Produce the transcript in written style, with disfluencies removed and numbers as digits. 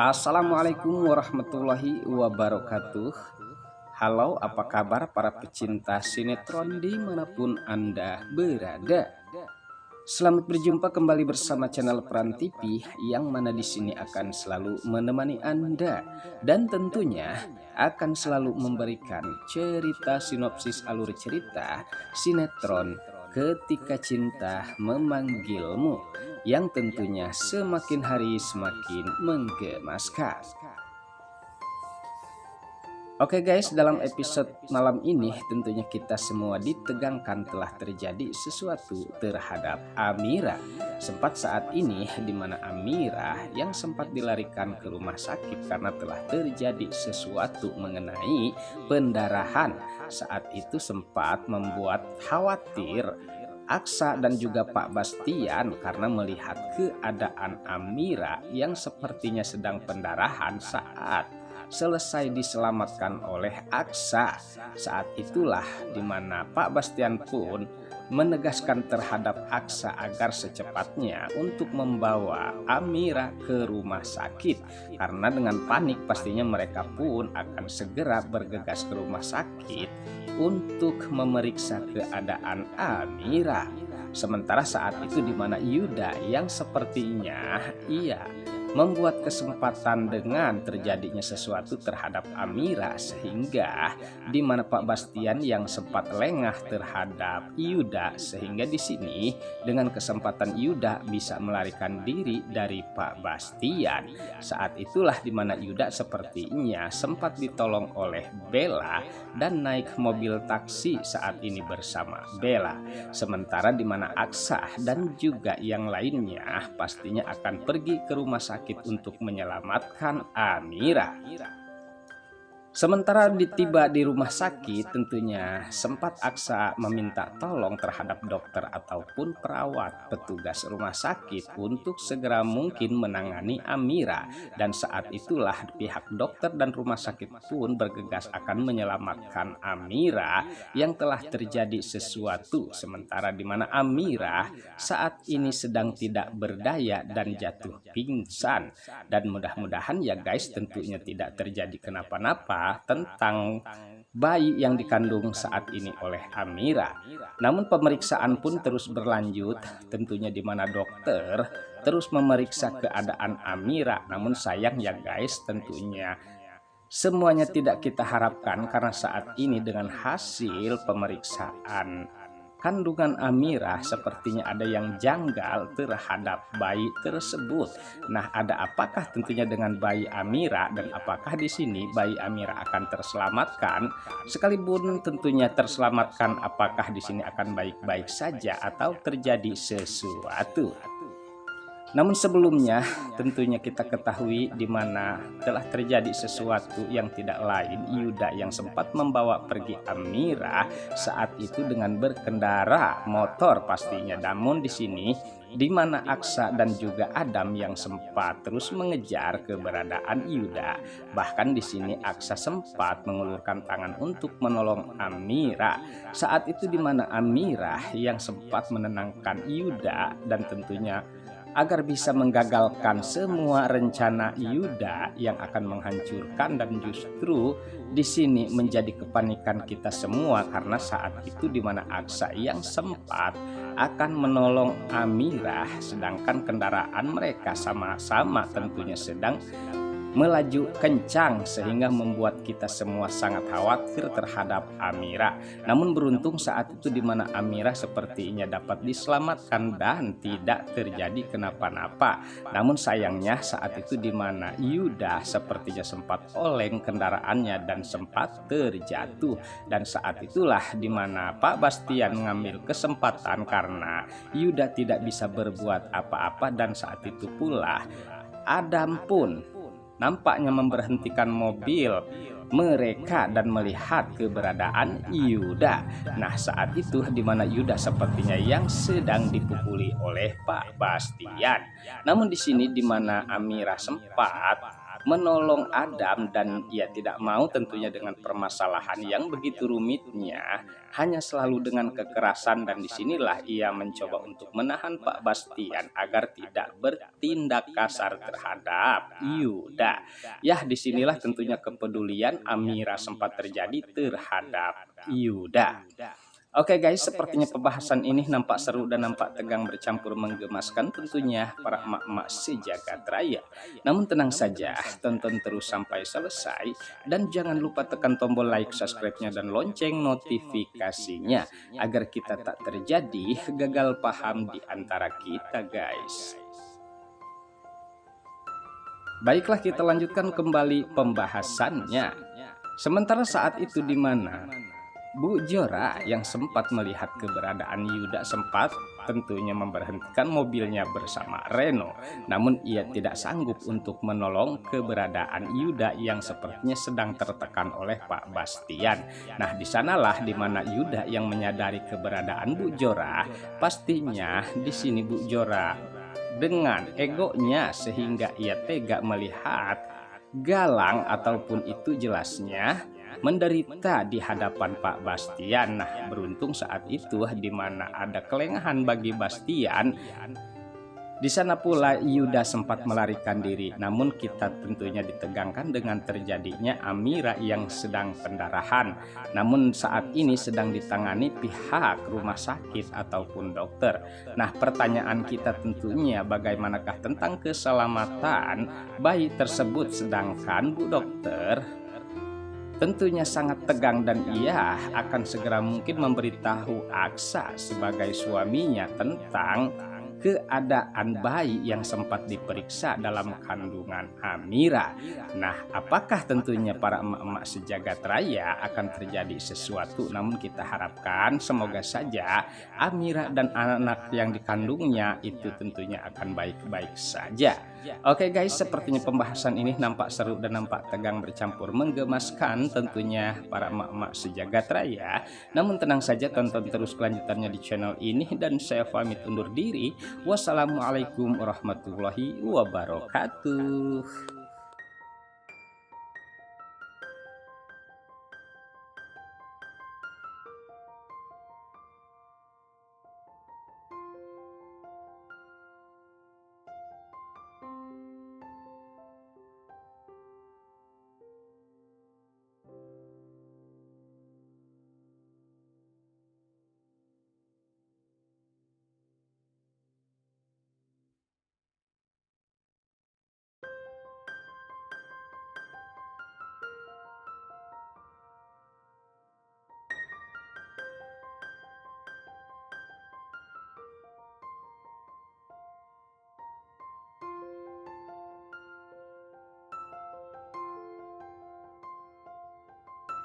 Assalamualaikum warahmatullahi wabarakatuh. Halo, apa kabar para pecinta sinetron dimanapun Anda berada? Selamat berjumpa kembali bersama channel Peran TV yang mana di sini akan selalu menemani Anda dan tentunya akan selalu memberikan cerita sinopsis alur cerita sinetron Ketika Cinta Memanggilmu yang tentunya semakin hari semakin menggemaskan. Oke guys, dalam episode malam ini tentunya kita semua ditegangkan telah terjadi sesuatu terhadap Amira. Sempat saat ini di mana Amira yang sempat dilarikan ke rumah sakit karena telah terjadi sesuatu mengenai pendarahan. Saat itu sempat membuat khawatir Aksa dan juga Pak Bastian karena melihat keadaan Amira yang sepertinya sedang pendarahan saat selesai diselamatkan oleh Aksa. Saat itulah dimana Pak Bastian pun menegaskan terhadap Aksa agar secepatnya untuk membawa Amira ke rumah sakit, karena dengan panik pastinya mereka pun akan segera bergegas ke rumah sakit untuk memeriksa keadaan Amira. Sementara saat itu dimana Yuda yang sepertinya ia membuat kesempatan dengan terjadinya sesuatu terhadap Amira, sehingga dimana Pak Bastian yang sempat lengah terhadap Yuda, sehingga di sini dengan kesempatan Yuda bisa melarikan diri dari Pak Bastian. Saat itulah dimana Yuda sepertinya sempat ditolong oleh Bella dan naik mobil taksi saat ini bersama Bella. Sementara dimana Aksa dan juga yang lainnya pastinya akan pergi ke rumah sakit untuk menyelamatkan Amira. Sementara tiba di rumah sakit, tentunya sempat Aksa meminta tolong terhadap dokter ataupun perawat petugas rumah sakit untuk segera mungkin menangani Amira. Dan saat itulah pihak dokter dan rumah sakit pun bergegas akan menyelamatkan Amira yang telah terjadi sesuatu. Sementara di mana Amira saat ini sedang tidak berdaya dan jatuh pingsan. Dan mudah-mudahan ya guys, tentunya tidak terjadi kenapa-napa tentang bayi yang dikandung saat ini oleh Amira. Namun pemeriksaan pun terus berlanjut, tentunya di mana dokter terus memeriksa keadaan Amira. Namun sayang ya guys, tentunya semuanya tidak kita harapkan karena saat ini dengan hasil pemeriksaan kandungan Amira sepertinya ada yang janggal terhadap bayi tersebut. Nah, ada apakah tentunya dengan bayi Amira, dan apakah di sini bayi Amira akan terselamatkan? Sekalipun tentunya terselamatkan, apakah di sini akan baik-baik saja atau terjadi sesuatu? Namun sebelumnya tentunya kita ketahui di mana telah terjadi sesuatu yang tidak lain, Yuda yang sempat membawa pergi Amira saat itu dengan berkendara motor pastinya. Namun di sini di mana Aksa dan juga Adam yang sempat terus mengejar keberadaan Yuda. Bahkan di sini Aksa sempat mengulurkan tangan untuk menolong Amira. Saat itu di mana Amira yang sempat menenangkan Yuda dan tentunya agar bisa menggagalkan semua rencana Yuda yang akan menghancurkan, dan justru di sini menjadi kepanikan kita semua karena saat itu di mana Aksa yang sempat akan menolong Amira, sedangkan kendaraan mereka sama-sama tentunya sedang melaju kencang sehingga membuat kita semua sangat khawatir terhadap Amira. Namun beruntung saat itu di mana Amira sepertinya dapat diselamatkan dan tidak terjadi kenapa-napa. Namun sayangnya saat itu di mana Yuda sepertinya sempat oleng kendaraannya dan sempat terjatuh. Dan saat itulah di mana Pak Bastian mengambil kesempatan karena Yuda tidak bisa berbuat apa-apa, dan saat itu pula Adam pun nampaknya memberhentikan mobil mereka dan melihat keberadaan Yuda. Nah, saat itu di mana Yuda sepertinya yang sedang dipukuli oleh Pak Bastian. Namun di sini di mana Amira sempat menolong Adam dan ia tidak mau tentunya dengan permasalahan yang begitu rumitnya, hanya selalu dengan kekerasan, dan disinilah ia mencoba untuk menahan Pak Bastian agar tidak bertindak kasar terhadap Yuda. Ya, disinilah tentunya kepedulian Amira sempat terjadi terhadap Yuda. Oke guys, sepertinya pembahasan ini nampak seru dan nampak tegang bercampur menggemaskan tentunya para emak-emak sejagat raya. Namun tenang saja, tonton terus sampai selesai dan jangan lupa tekan tombol like, subscribe-nya dan lonceng notifikasinya agar kita tak terjadi gagal paham di antara kita guys. Baiklah, kita lanjutkan kembali pembahasannya. Sementara saat itu di mana Bu Jora yang sempat melihat keberadaan Yuda sempat tentunya memberhentikan mobilnya bersama Reno. Namun ia tidak sanggup untuk menolong keberadaan Yuda yang sepertinya sedang tertekan oleh Pak Bastian. Nah, disanalah dimana Yuda yang menyadari keberadaan Bu Jora. Pastinya di sini Bu Jora dengan egonya sehingga ia tega melihat Galang ataupun itu jelasnya menderita di hadapan Pak Bastian. Nah, beruntung saat itu di mana ada kelengahan bagi Bastian. Di sana pula Yuda sempat melarikan diri, namun kita tentunya ditegangkan dengan terjadinya Amira yang sedang pendarahan. Namun saat ini sedang ditangani pihak rumah sakit ataupun dokter. Nah, pertanyaan kita tentunya bagaimanakah tentang keselamatan bayi tersebut, sedangkan Bu Dokter tentunya sangat tegang dan ia akan segera mungkin memberitahu Aksa sebagai suaminya tentang keadaan bayi yang sempat diperiksa dalam kandungan Amira. Nah, apakah tentunya para emak-emak sejagat raya akan terjadi sesuatu? Namun kita harapkan semoga saja Amira dan anak yang dikandungnya itu tentunya akan baik-baik saja. Oke guys, sepertinya pembahasan ini nampak seru dan nampak tegang bercampur menggemaskan tentunya para emak-emak sejagat raya. Namun tenang saja, tonton terus kelanjutannya di channel ini dan saya pamit undur diri. Wassalamualaikum warahmatullahi wabarakatuh.